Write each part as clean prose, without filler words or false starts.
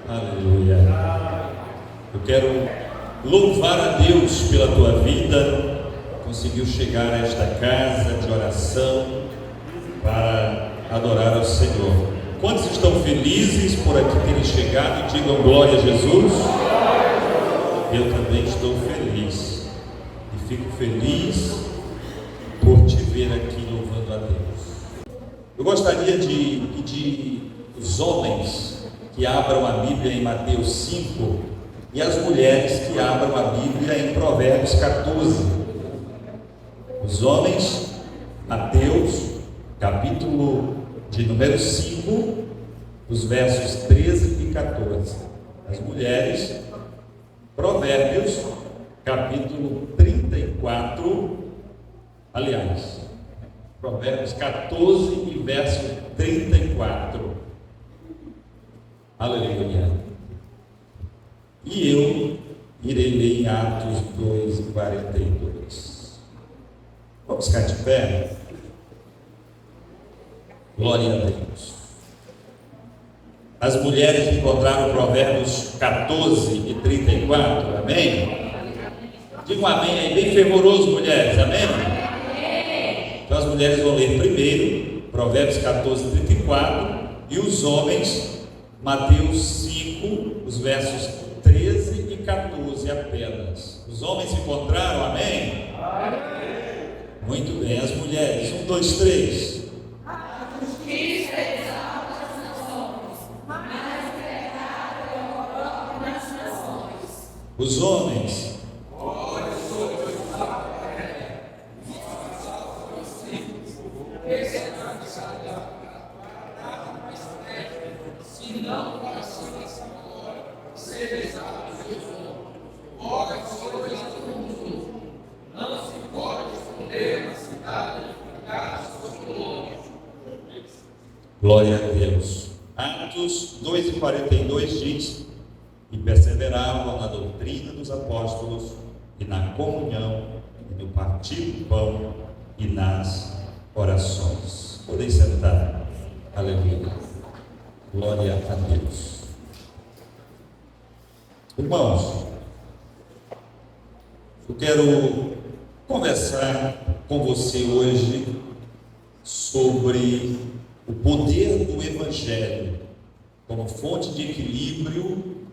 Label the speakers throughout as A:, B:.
A: Aleluia. Eu quero louvar a Deus pela tua vida. Conseguiu chegar a esta casa de oração para adorar ao Senhor. Quantos estão felizes por aqui terem chegado? Digam glória a Jesus. Eu também estou feliz e fico feliz por te ver aqui louvando a Deus. Eu gostaria de pedir os homens que abram a Bíblia em Mateus 5 e as mulheres que abram a Bíblia em Provérbios 14. Os homens, Mateus, capítulo de número 5, os versos 13 e 14. As mulheres, Provérbios, capítulo 34, aliás, Provérbios 14 e verso 34. Aleluia. E eu irei ler em Atos 2, 42. Vamos ficar de pé? Glória a Deus. As mulheres encontraram Provérbios 14 e 34, amém? Diga um amém aí, bem fervoroso, mulheres, amém? Então as mulheres vão ler primeiro Provérbios 14 e 34 e os homens Mateus 5, os versos 13 e 14 apenas. Os homens encontraram, amém? Muito bem, as mulheres, 1, 2, 3. Os homens. Glória a Deus. Atos 2 e 42 diz: e perseveravam na doutrina dos apóstolos, e na comunhão, e no partir do pão, e nas orações. Podem sentar. Aleluia. Glória a Deus. Irmãos, eu quero conversar com você hoje sobre o poder do Evangelho como fonte de equilíbrio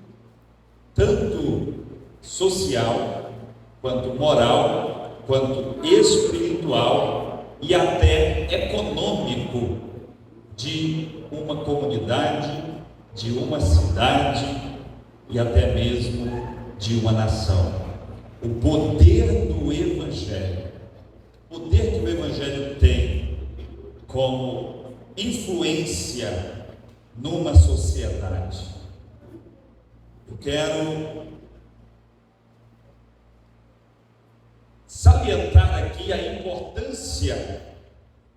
A: tanto social, quanto moral, quanto espiritual e até econômico de uma comunidade, de uma cidade e até mesmo de uma nação. O poder do Evangelho, o poder que o Evangelho tem como influência numa sociedade. Eu quero salientar aqui a importância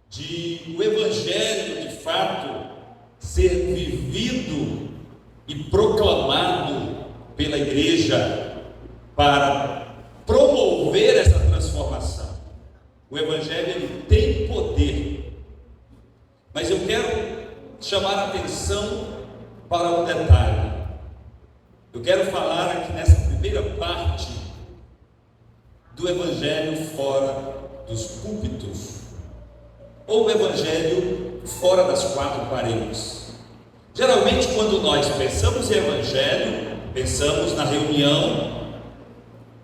A: de o Evangelho de fato ser vivido e proclamado pela igreja para promover essa transformação. O Evangelho ele tem poder, mas eu quero chamar a atenção para um detalhe. Eu quero falar aqui nessa primeira parte do Evangelho fora dos púlpitos, ou o Evangelho fora das quatro paredes. Geralmente, quando nós pensamos em Evangelho, pensamos na reunião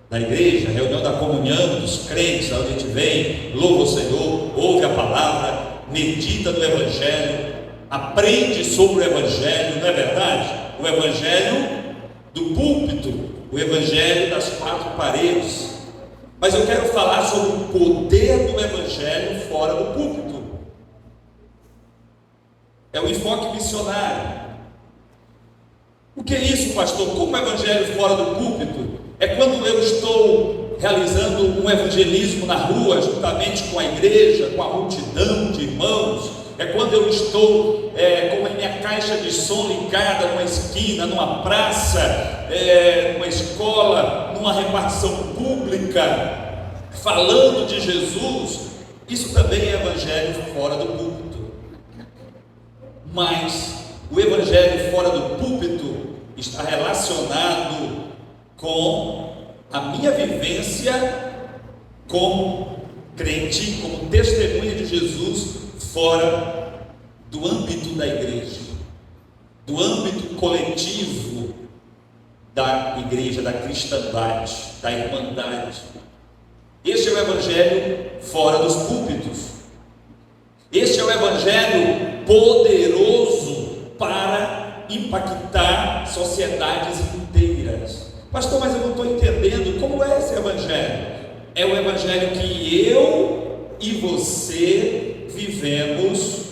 A: da igreja, reunião da comunhão dos crentes, onde a gente vem, louva o Senhor, ouve a palavra, medita no Evangelho, aprende sobre o Evangelho, não é verdade? O Evangelho do púlpito, o Evangelho das quatro paredes. Mas eu quero falar sobre o poder do Evangelho fora do púlpito. É o enfoque missionário. O que é isso, pastor? Como o Evangelho fora do púlpito? É quando eu estou realizando um evangelismo na rua, juntamente com a igreja, com a multidão de irmãos. É quando eu estou com a minha caixa de som ligada numa esquina, numa praça, numa escola, numa repartição pública, falando de Jesus. Isso também é evangelho fora do púlpito. Mas o evangelho fora do púlpito está relacionado com a minha vivência como crente, como testemunha de Jesus fora do âmbito da igreja, do âmbito coletivo da igreja, da cristandade, da irmandade. Este é o evangelho fora dos púlpitos. Este é o evangelho poderoso para impactar sociedades inteiras. Pastor, mas eu não estou entendendo como é esse evangelho. É o evangelho que eu e você vivemos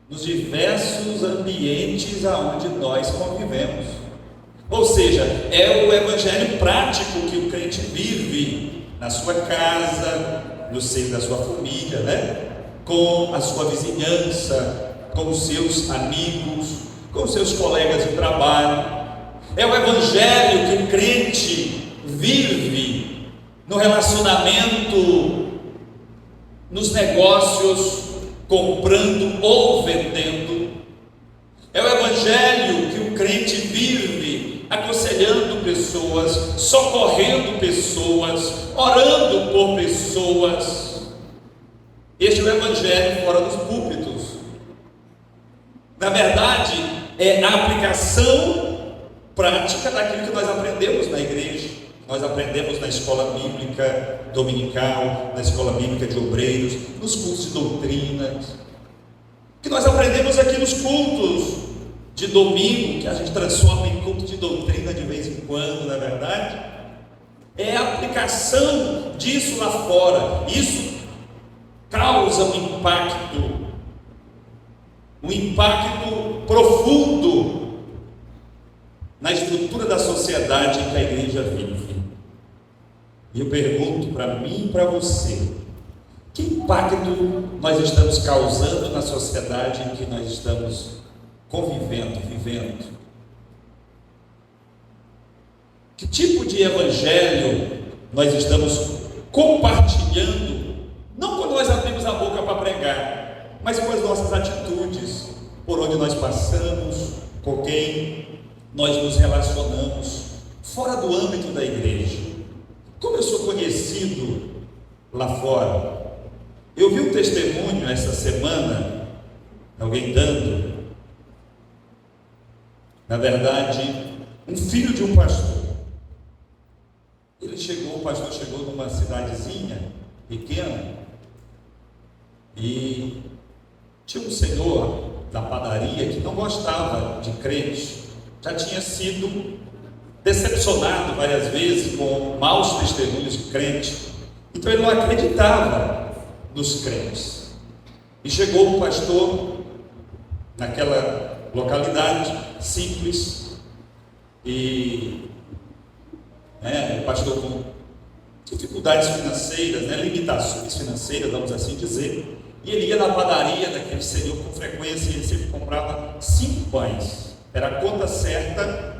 A: nos diversos ambientes aonde nós convivemos. Ou seja, é o evangelho prático que o crente vive na sua casa, no seio da sua família, né? Com a sua vizinhança, com os seus amigos, com os seus colegas de trabalho. É o evangelho que o crente vive no relacionamento, nos negócios, comprando ou vendendo. É o evangelho que o crente vive aconselhando pessoas, socorrendo pessoas, orando por pessoas. Este é o evangelho fora dos púlpitos. Na verdade, é a aplicação prática daquilo que nós aprendemos na igreja. Nós aprendemos na escola bíblica dominical, na escola bíblica de obreiros, nos cursos de doutrina, que nós aprendemos aqui nos cultos de domingo, que a gente transforma em culto de doutrina de vez em quando, na verdade. É a aplicação disso lá fora. Isso causa um impacto profundo na estrutura da sociedade em que a igreja vive. E eu pergunto para mim e para você: que impacto nós estamos causando na sociedade em que nós estamos convivendo, vivendo? Que tipo de evangelho nós estamos compartilhando? Não quando nós abrimos a boca para pregar, mas com as nossas atitudes, por onde nós passamos, com quem nós nos relacionamos, fora do âmbito da igreja. Como eu sou conhecido lá fora? Eu vi um testemunho essa semana, alguém dando, na verdade, um filho de um pastor. O pastor chegou numa cidadezinha pequena e tinha um senhor da padaria que não gostava de crente, já tinha sido decepcionado várias vezes com maus testemunhos de crente, então ele não acreditava nos crentes. E chegou o pastor naquela localidade simples e o pastor com dificuldades financeiras, limitações financeiras, vamos assim dizer, e ele ia na padaria daquele senhor com frequência e ele sempre comprava 5 pães, era a conta certa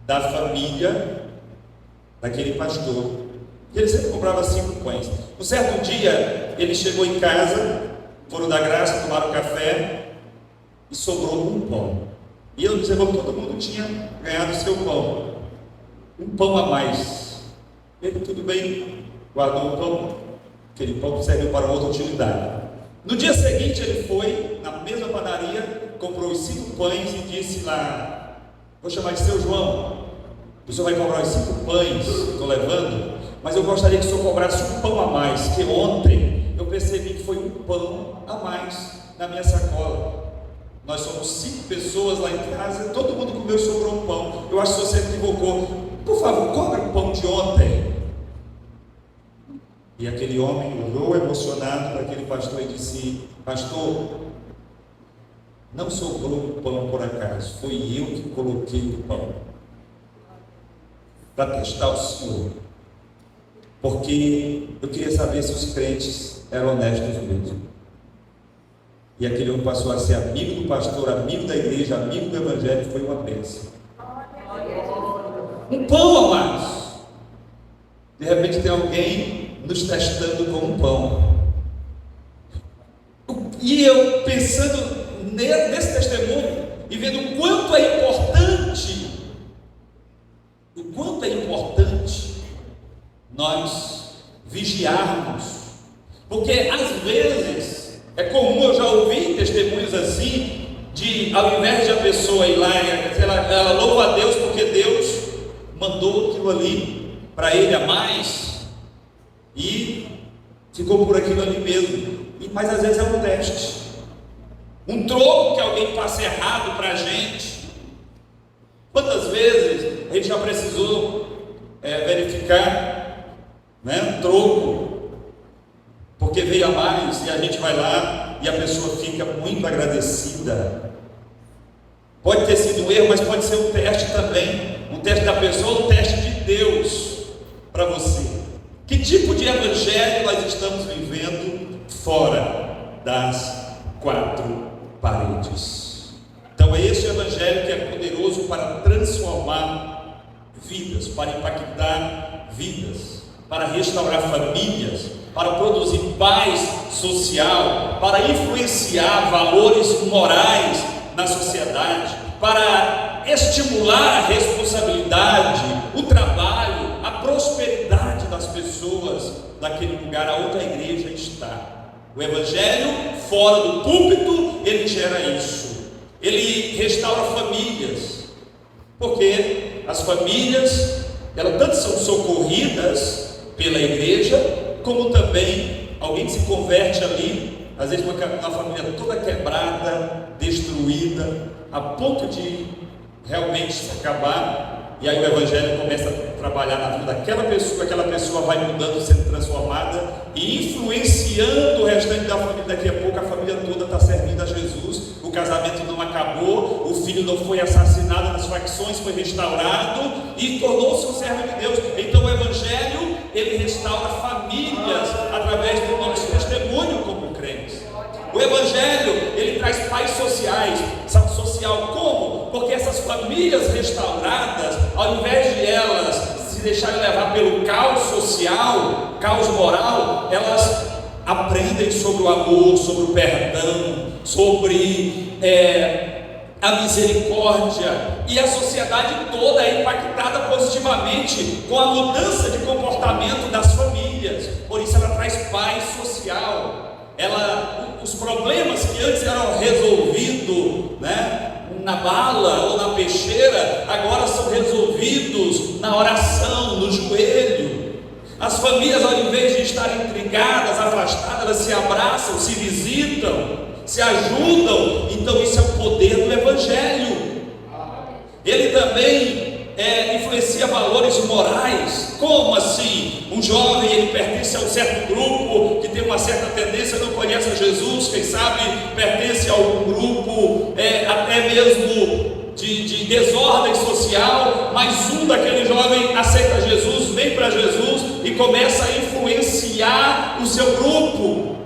A: da família daquele pastor, e ele sempre comprava 5 pães. Um certo dia ele chegou em casa, foram dar graça, tomaram café e sobrou um pão, e ele observou que todo mundo tinha ganhado o seu pão, um pão a mais. Ele, tudo bem, guardou o pão, aquele pão serviu para outra utilidade. No dia seguinte ele foi na mesma padaria, comprou os 5 pães e disse lá: vou chamar de seu João, o senhor vai comprar os 5 pães, estou levando, mas eu gostaria que o senhor cobrasse um pão a mais, que ontem eu percebi que foi um pão a mais na minha sacola. Nós somos 5 pessoas lá em casa, todo mundo comeu e sobrou um pão. Eu acho que você se equivocou. Por favor, cobre o pão de ontem. E aquele homem olhou emocionado para aquele pastor e disse: pastor, não sobrou o pão por acaso, foi eu que coloquei o pão para testar o senhor, porque eu queria saber se os crentes eram honestos mesmo. E aquele homem passou a ser amigo do pastor, amigo da igreja, amigo do evangelho. Foi uma bênção. Um pão a mais. De repente tem alguém nos testando com um pão. E eu pensando nesse testemunho e vendo o quanto é importante nós vigiarmos, porque às vezes é comum, eu já ouvi testemunhos assim, de ao invés de a pessoa ir lá, ela louva a Deus porque Deus mandou aquilo ali para ele a mais e ficou por aquilo ali mesmo. Mas às vezes é um teste, um troco que alguém passa errado para a gente. Quantas vezes a gente já precisou verificar, um troco, porque veio a mais, e a gente vai lá e a pessoa fica muito agradecida. Pode ter sido um erro, mas pode ser um teste também, um teste da pessoa, um teste de Deus para você. Que tipo de evangelho nós estamos vivendo fora das quatro paredes? Então é esse o evangelho que é poderoso para transformar vidas, para impactar vidas, para restaurar famílias, para produzir paz social, para influenciar valores morais na sociedade, para estimular a responsabilidade, o trabalho, a prosperidade das pessoas daquele lugar aonde a igreja está. O evangelho fora do púlpito, ele gera isso. Ele restaura famílias, porque as famílias, elas tanto são socorridas pela igreja, como também alguém se converte ali, às vezes uma família toda quebrada, destruída, a ponto de realmente se acabar, e aí o evangelho começa a trabalhar na vida daquela pessoa vai mudando, sendo transformada e influenciando o restante da família. Daqui a pouco a família toda está servindo a Jesus, o casamento não acabou, o filho não foi assassinado nas facções, foi restaurado e tornou-se um servo de Deus. Então o evangelho, ele restaura famílias através do nosso testemunho como crentes. O evangelho, ele traz paz sociais, social como? Porque essas famílias restauradas, ao invés de elas se deixarem levar pelo caos social, caos moral, elas aprendem sobre o amor, sobre o perdão, sobre a misericórdia, e a sociedade toda é impactada positivamente com a mudança de comportamento das famílias. Por isso ela traz paz social. Os problemas que antes eram resolvidos, na bala ou na peixeira, agora são resolvidos na oração, no joelho. As famílias, ao invés de estarem intrigadas, afastadas, elas se abraçam, se visitam, se ajudam. Então isso é o poder do evangelho. Ele também influencia valores morais. Como assim? Um jovem, ele pertence a um certo grupo que tem uma certa tendência, não conhece a Jesus, quem sabe pertence a algum grupo até mesmo de desordem social, mas daquele jovem aceita Jesus, vem para Jesus e começa a influenciar o seu grupo,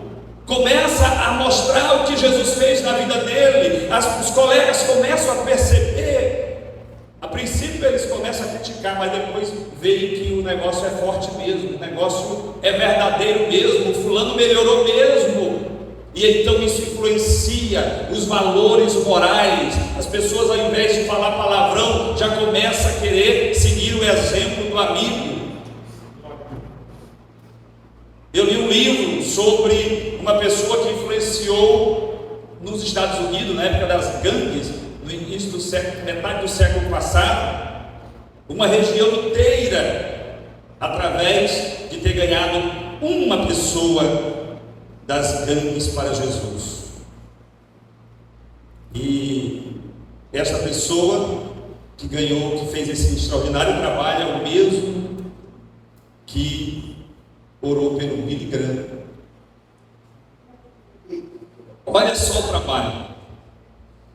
A: começa a mostrar o que Jesus fez na vida dele. Os colegas começam a perceber. A princípio eles começam a criticar, mas depois veem que o negócio é forte mesmo, o negócio é verdadeiro mesmo, o fulano melhorou mesmo. E então isso influencia os valores morais. As pessoas, ao invés de falar palavrão, já começam a querer seguir o exemplo do amigo. Eu li um livro sobre uma pessoa que influenciou nos Estados Unidos, na época das gangues, no início do século, metade do século passado, uma região inteira, através de ter ganhado uma pessoa das gangues para Jesus. E essa pessoa que ganhou, que fez esse extraordinário trabalho, é o mesmo que orou pelo Billy Graham. Olha só o trabalho.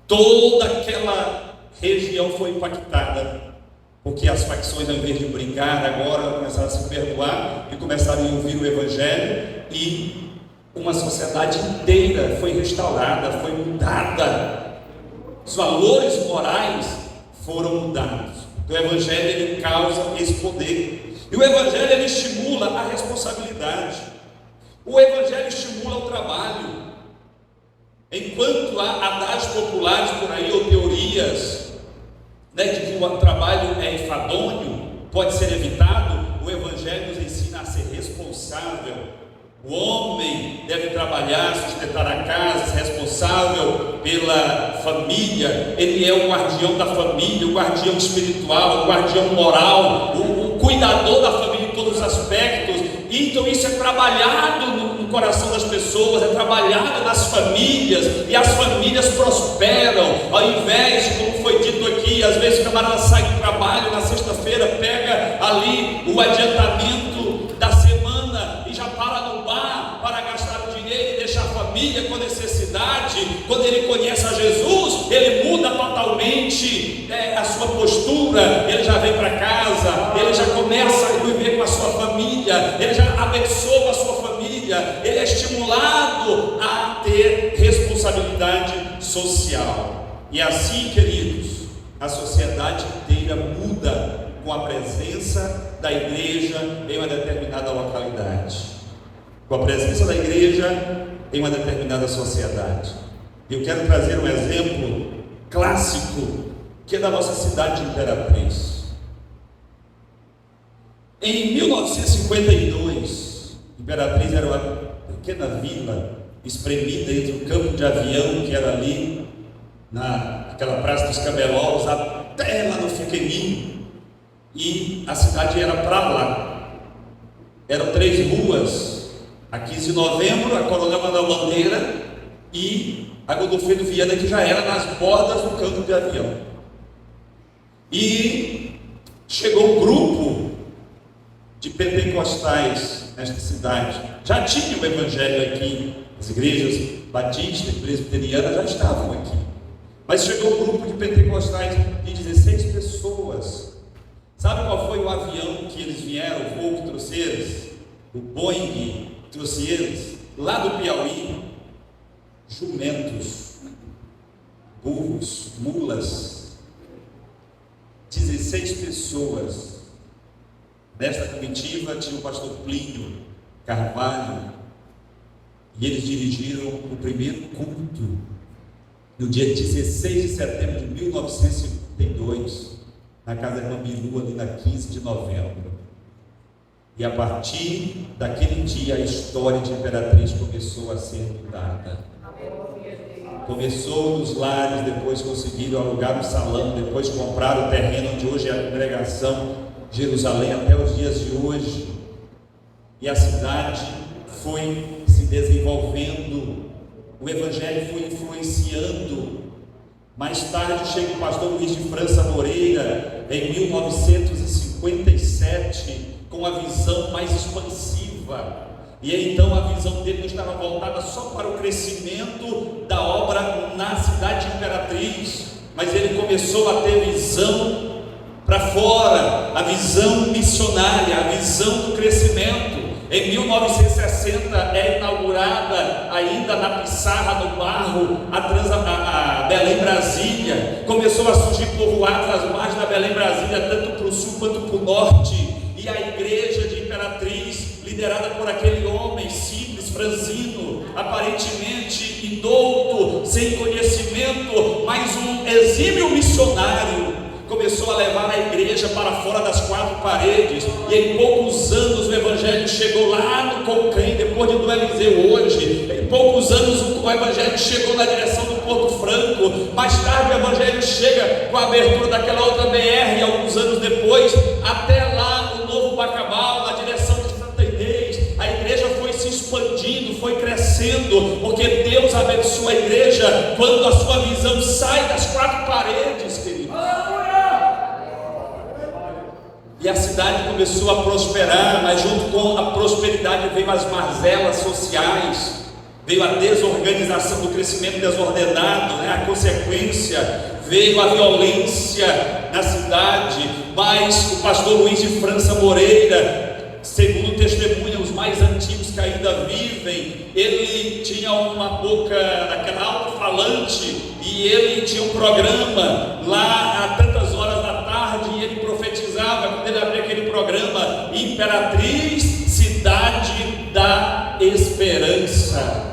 A: Toda aquela região foi impactada, porque as facções, ao invés de brigar, agora começaram a se perdoar e começaram a ouvir o evangelho, e uma sociedade inteira foi restaurada, foi mudada. Os valores morais foram mudados. O evangelho, ele causa esse poder. E o evangelho, ele estimula a responsabilidade. O evangelho estimula o trabalho. Enquanto há adágios populares por aí, ou teorias, de que o trabalho é enfadonho, pode ser evitado, o evangelho Evangelho nos ensina a ser responsável. O homem deve trabalhar, sustentar a casa, ser responsável pela família. Ele é o guardião da família, o guardião espiritual, o guardião moral, o cuidador da família em todos os aspectos. E então isso é trabalhado no coração das pessoas, é trabalhado nas famílias, e as famílias prosperam. Ao invés de, como foi dito aqui, às vezes o camarada sai do trabalho na sexta-feira, pega ali o adiantamento da semana e já para no bar para gastar o dinheiro e deixar a família com necessidade. Quando ele conhece a Jesus, ele muda totalmente a sua postura. Ele já vem para casa, ele já começa a viver com a sua família, ele já abençoa a sua família, ele é estimulado a ter responsabilidade social. E assim, queridos, a sociedade inteira muda com a presença da igreja em uma determinada localidade, com a presença da igreja em uma determinada sociedade. Eu quero trazer um exemplo clássico, que é da nossa cidade de Imperatriz. Em 1952, Imperatriz era uma pequena vila espremida entre o campo de avião, que era ali naquela Praça dos Camelós, até lá no Fiqueminho, e a cidade era para lá. Eram 3 ruas: a 15 de Novembro, a Coronel Manuel Bandeira e a Godofredo Viana, que já era nas bordas do campo de avião. E chegou um grupo de pentecostais nesta cidade. Já tinha o evangelho aqui, as igrejas batista e presbiteriana já estavam aqui, mas chegou um grupo de pentecostais de 16 pessoas. Sabe qual foi o avião que eles vieram, o voo que trouxe eles? O Boeing trouxe eles lá do Piauí. Jumentos, burros, mulas, 16 pessoas. Nesta comitiva tinha o pastor Plínio Carvalho, e eles dirigiram o primeiro culto no dia 16 de setembro de 1952, na casa da irmã Bilu, ali na 15 de novembro. E a partir daquele dia a história de Imperatriz começou a ser mudada. Começou nos lares, depois conseguiram alugar um salão, depois compraram o terreno onde hoje é a congregação Jerusalém, até os dias de hoje. E a cidade foi se desenvolvendo, o evangelho foi influenciando. Mais tarde chega o pastor Luiz de França Moreira, em 1957, com a visão mais expansiva. E então a visão dele não estava voltada só para o crescimento da obra na cidade de Imperatriz, mas ele começou a ter visão para fora, a visão missionária, a visão do crescimento. Em 1960 é inaugurada, ainda na pissarra do barro, a Belém Brasília. Começou a surgir povoados às margens da Belém Brasília, tanto para o sul quanto para o norte. E a igreja de Imperatriz, liderada por aquele homem simples, franzino, aparentemente indouto, sem conhecimento, mas um exímio missionário, começou a levar a igreja para fora das 4 paredes. E em poucos anos o evangelho chegou lá no Concém, depois do Eliseu hoje. Em poucos anos o evangelho chegou na direção do Porto Franco. Mais tarde o evangelho chega com a abertura daquela outra BR, alguns anos depois, até lá no Novo Bacabal, na direção de Santa Inês. A igreja foi se expandindo, foi crescendo, porque Deus abençoa a igreja quando a sua visão sai das 4 paredes, queridos. E a cidade começou a prosperar, mas junto com a prosperidade veio as mazelas sociais, veio a desorganização do crescimento desordenado, a consequência, veio a violência na cidade. Mas o pastor Luiz de França Moreira, segundo testemunham os mais antigos que ainda vivem, ele tinha uma boca daquela alto-falante, e ele tinha um programa lá a tantas horas da tarde, e ele profetizava, quando ele abria aquele programa: Imperatriz, cidade da esperança.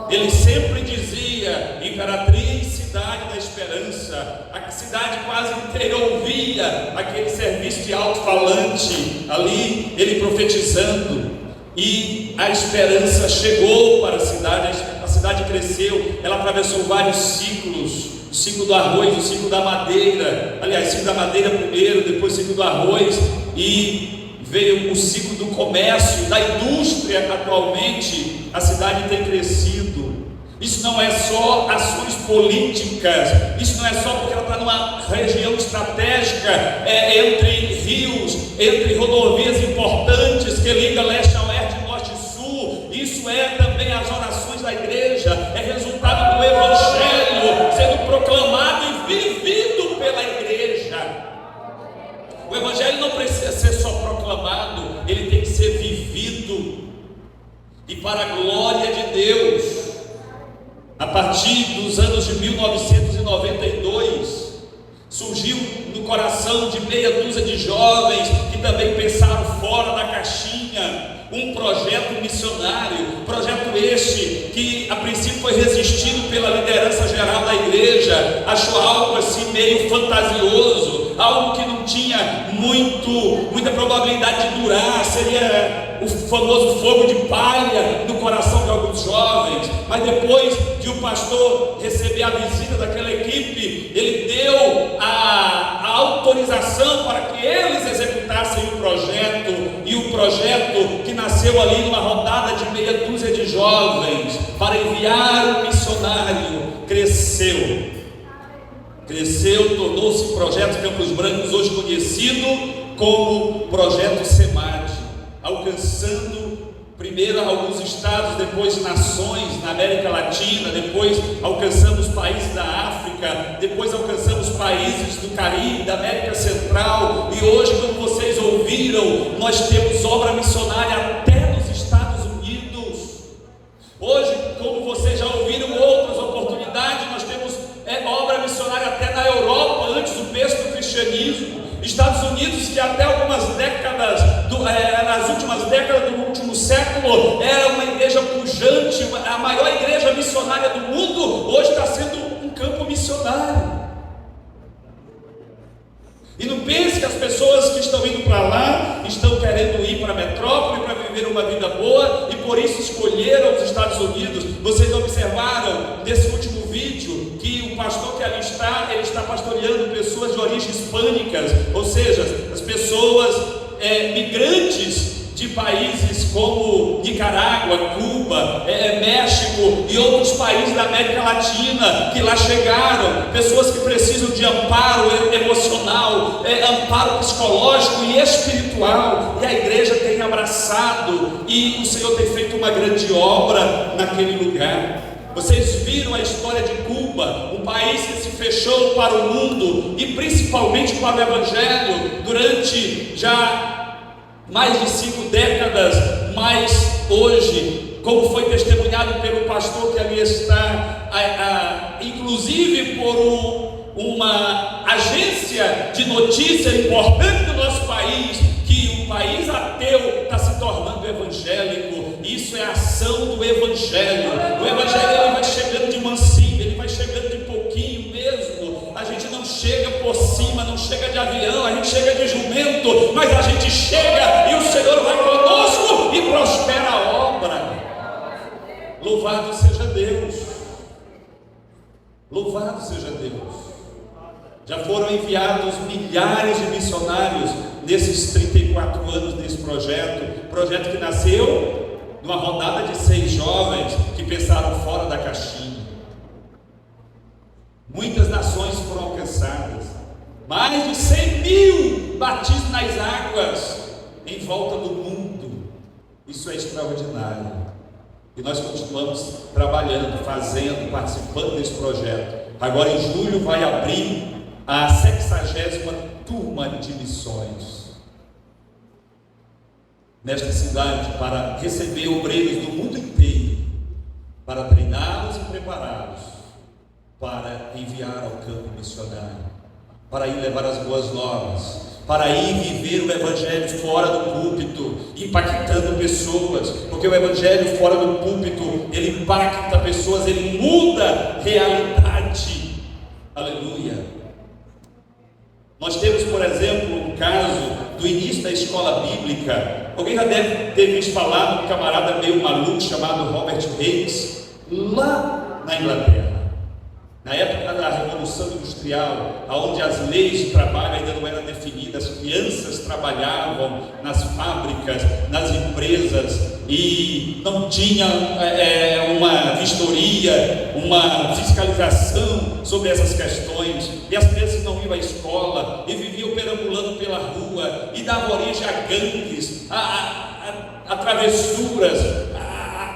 A: Ele sempre dizia: Imperatriz, cidade da esperança. esperança. A cidade quase inteira ouvia aquele serviço de alto-falante ali, ele profetizando, e a esperança chegou para a cidade cresceu, ela atravessou vários ciclos, o ciclo do arroz, o ciclo da madeira, aliás, o ciclo da madeira primeiro, depois o ciclo do arroz, e veio o ciclo do comércio, da indústria. Atualmente a cidade tem crescido. Isso não é só ações políticas, isso não é só porque ela está numa região estratégica, entre rios, entre rodovias importantes que liga leste a oeste, norte e sul. Isso é também as orações da igreja, é resultado do evangelho sendo proclamado e vivido pela igreja. O evangelho não precisa ser só proclamado, ele tem que ser vivido, e para a glória de Deus. A partir dos anos de 1992, surgiu no coração de meia dúzia de jovens que também pensaram fora da caixinha, um projeto missionário, projeto este que a princípio foi resistido pela liderança geral da igreja, achou algo assim meio fantasioso, algo que não tinha muita probabilidade de durar, seria o famoso fogo de palha no coração de alguns jovens. Mas depois de o pastor receber a visita daquela equipe, ele deu a autorização para que eles executassem o projeto, e o projeto que nasceu ali numa rodada de meia dúzia de jovens para enviar um missionário, cresceu, tornou-se Projeto Campos Brancos, hoje conhecido como Projeto SEMAD, alcançando primeiro alguns estados, depois nações na América Latina, depois alcançamos países da África, depois alcançamos países do Caribe, da América Central, e hoje, como vocês ouviram, nós temos obra missionária até nos Estados Unidos. Hoje, como vocês já ouviram outras oportunidades, nós temos obra missionária até na Europa, antes do berço do cristianismo. Estados Unidos, que até algumas décadas, nas últimas décadas do último século, era uma igreja pujante, a maior igreja missionária do mundo, hoje está sendo um campo missionário. E não pense que as pessoas que estão indo para lá estão querendo ir para a metrópole para viver uma vida boa e por isso escolheram os Estados Unidos. Vocês observaram nesse último vídeo que o pastor que ali está, ele está pastoreando pessoas de origens hispânicas, ou seja, as pessoas migrantes de países como Nicarágua, Cuba, México e outros países da América Latina que lá chegaram, pessoas que precisam de amparo emocional, amparo psicológico e espiritual, e a igreja tem abraçado, e o Senhor tem feito uma grande obra naquele lugar. Vocês viram a história de Cuba, um país que se fechou para o mundo e principalmente para o evangelho durante já mais de 5 décadas, mas hoje, como foi testemunhado pelo pastor que ali está, inclusive por uma agência de notícia importante do nosso país, que o país ateu está se tornando evangélico. Isso é a ação do evangelho. O evangelho ele vai chegando de mansinho, ele vai chegando de pouquinho mesmo. A gente não chega por cima, não chega de avião, a gente chega de jumento, mas a gente chega e o Senhor vai conosco e prospera a obra. Louvado seja Deus, louvado seja Deus. Já foram enviados milhares de missionários nesses 34 anos desse projeto que nasceu numa rodada de 6 jovens que pensaram fora da caixinha. Muitas nações foram alcançadas, mais de 100.000 batismos nas águas em volta do mundo. Isso é extraordinário, e nós continuamos trabalhando, fazendo, participando desse projeto. Agora em julho vai abrir a 60ª turma de missões nesta cidade, para receber obreiros do mundo inteiro, para treiná-los e prepará-los para enviar ao campo missionário, para ir levar as boas novas, para ir viver o evangelho fora do púlpito, impactando pessoas, porque o evangelho fora do púlpito, ele impacta pessoas, ele muda realidade. Aleluia. Nós temos, por exemplo, um caso do início da escola bíblica. Alguém já deve ter visto falar de um camarada meio maluco chamado Robert Hicks, lá na Inglaterra. Na época da Revolução Industrial, onde as leis de trabalho ainda não eram definidas, as crianças trabalhavam nas fábricas, nas empresas, e não tinha uma vistoria, uma fiscalização sobre essas questões, e as crianças não iam à escola, e viviam perambulando pela rua, e davam origem a gangues, a travessuras,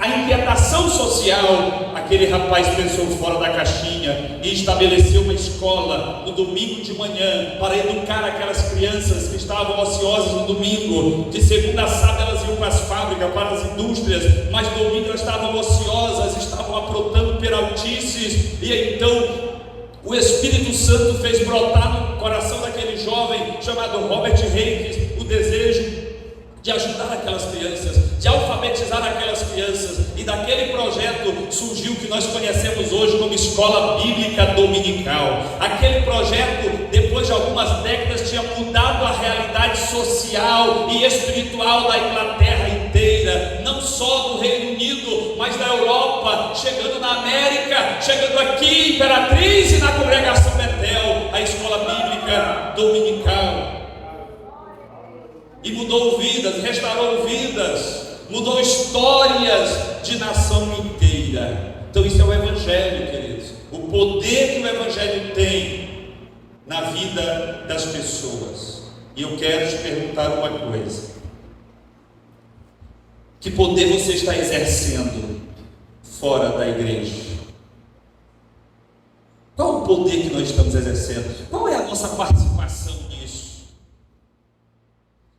A: a inquietação social. Aquele rapaz pensou fora da caixinha e estabeleceu uma escola no domingo de manhã para educar aquelas crianças que estavam ociosas no domingo. De segunda a sábado elas iam para as fábricas, para as indústrias, mas no domingo elas estavam ociosas, estavam aprontando peraltices. E então o Espírito Santo fez brotar no coração daquele jovem chamado Robert Hicks o desejo de ajudar aquelas crianças, de alfabetizar aquelas crianças, e daquele projeto surgiu o que nós conhecemos hoje como Escola Bíblica Dominical. Aquele projeto, depois de algumas décadas, tinha mudado a realidade social e espiritual da Inglaterra inteira, não só do Reino Unido, mas da Europa, chegando na América, chegando aqui em Imperatriz e na congregação Betel, a Escola Bíblica Dominical. E mudou vidas, restaurou vidas, mudou histórias de nação inteira. Então isso é o Evangelho, queridos. O poder que o Evangelho tem na vida das pessoas. E eu quero te perguntar uma coisa: que poder você está exercendo fora da igreja? Qual o poder que nós estamos exercendo? Qual é a nossa participação nisso?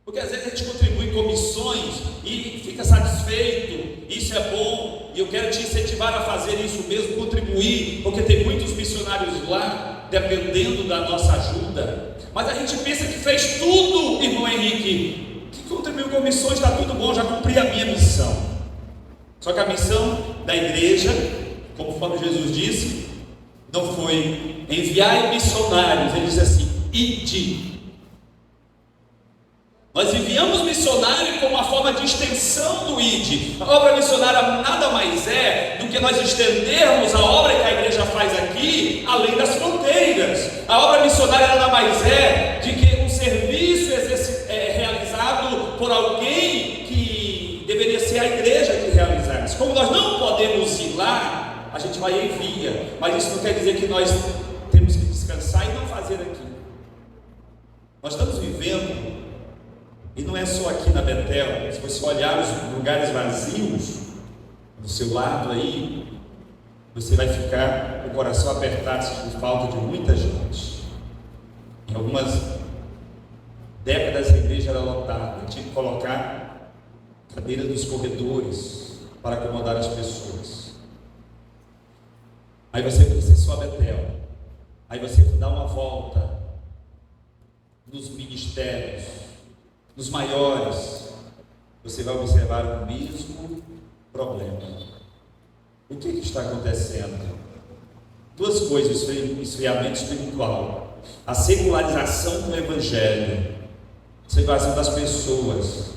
A: Porque às vezes a gente contribui com missões e fica satisfeito, isso é bom, e eu quero te incentivar a fazer isso mesmo, contribuir, porque tem muitos missionários lá dependendo da nossa ajuda. Mas a gente pensa que fez tudo, irmão Henrique, que contribuiu com missões, está tudo bom, já cumpri a minha missão. Só que a missão da igreja, conforme Jesus disse, não foi enviar missionários, ele disse assim: ide. Nós enviamos missionário como uma forma de extensão do ID. A obra missionária nada mais é do que nós estendermos a obra que a igreja faz aqui, além das fronteiras. A obra missionária nada mais é de que um serviço realizado por alguém que deveria ser a igreja que realizasse. Como nós não podemos ir lá, a gente vai e envia. Mas isso não quer dizer que nós temos que descansar e não fazer aqui. Nós estamos vivendo. E não é só aqui na Betel. Se você olhar os lugares vazios do seu lado aí, você vai ficar com o coração apertado por falta de muita gente. Em algumas décadas a igreja era lotada, tinha que colocar cadeira nos corredores para acomodar as pessoas. Aí você sobe a Betel, aí você dá uma volta nos ministérios, nos maiores, você vai observar o mesmo problema. O que está acontecendo? Duas coisas: esfriamento espiritual, a secularização do Evangelho, a secularização das pessoas,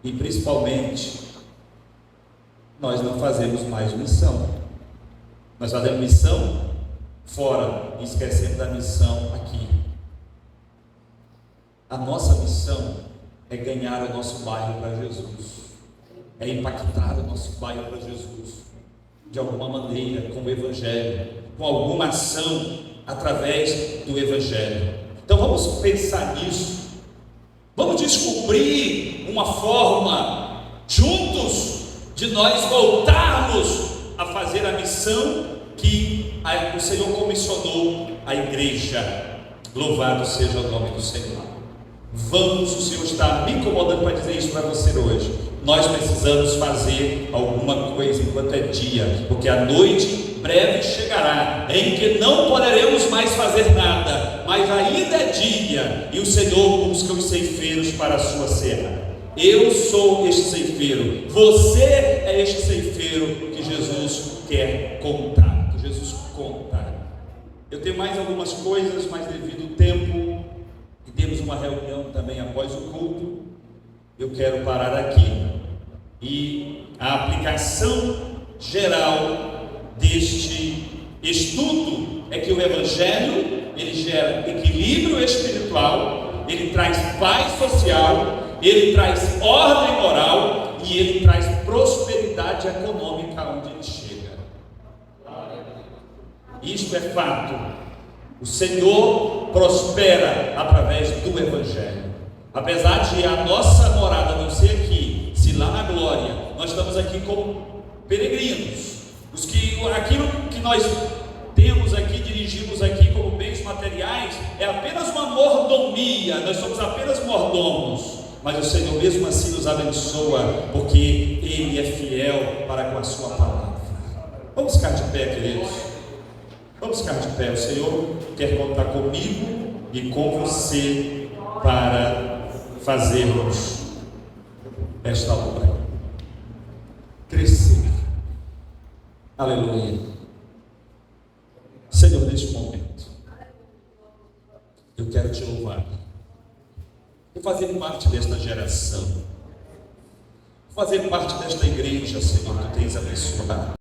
A: e principalmente, nós não fazemos mais missão. Nós fazemos missão fora e esquecemos da missão aqui. A nossa missão é ganhar o nosso bairro para Jesus, é impactar o nosso bairro para Jesus, de alguma maneira, com o Evangelho, com alguma ação através do Evangelho. Então vamos pensar nisso, vamos descobrir uma forma, juntos, de nós voltarmos a fazer a missão que o Senhor comissionou à igreja. Louvado seja o nome do Senhor. Vamos, o Senhor está me incomodando para dizer isso para você hoje. Nós precisamos fazer alguma coisa enquanto é dia, porque a noite breve chegará, em que não poderemos mais fazer nada, mas ainda é dia, e o Senhor busca os ceifeiros para a sua serra. Eu sou este ceifeiro, você é este ceifeiro que Jesus quer contar, que Jesus conta. Eu tenho mais algumas coisas, mas devido ao tempo, e temos uma reunião também após o culto, eu quero parar aqui. E a aplicação geral deste estudo é que o Evangelho, ele gera equilíbrio espiritual, ele traz paz social, ele traz ordem moral e ele traz prosperidade econômica onde ele chega. Isto é fato. O Senhor prospera através do Evangelho. Apesar de a nossa morada não ser aqui, se lá na glória, nós estamos aqui como peregrinos. Aquilo que nós temos aqui, dirigimos aqui como bens materiais, é apenas uma mordomia, nós somos apenas mordomos. Mas o Senhor mesmo assim nos abençoa, porque Ele é fiel para com a sua palavra. Vamos ficar de pé, queridos. Vamos ficar de pé. O Senhor quer contar comigo e com você para fazermos esta obra crescer. Aleluia. Senhor, neste momento eu quero te louvar por fazer parte desta geração, fazer parte desta igreja, Senhor, que tu tens abençoado.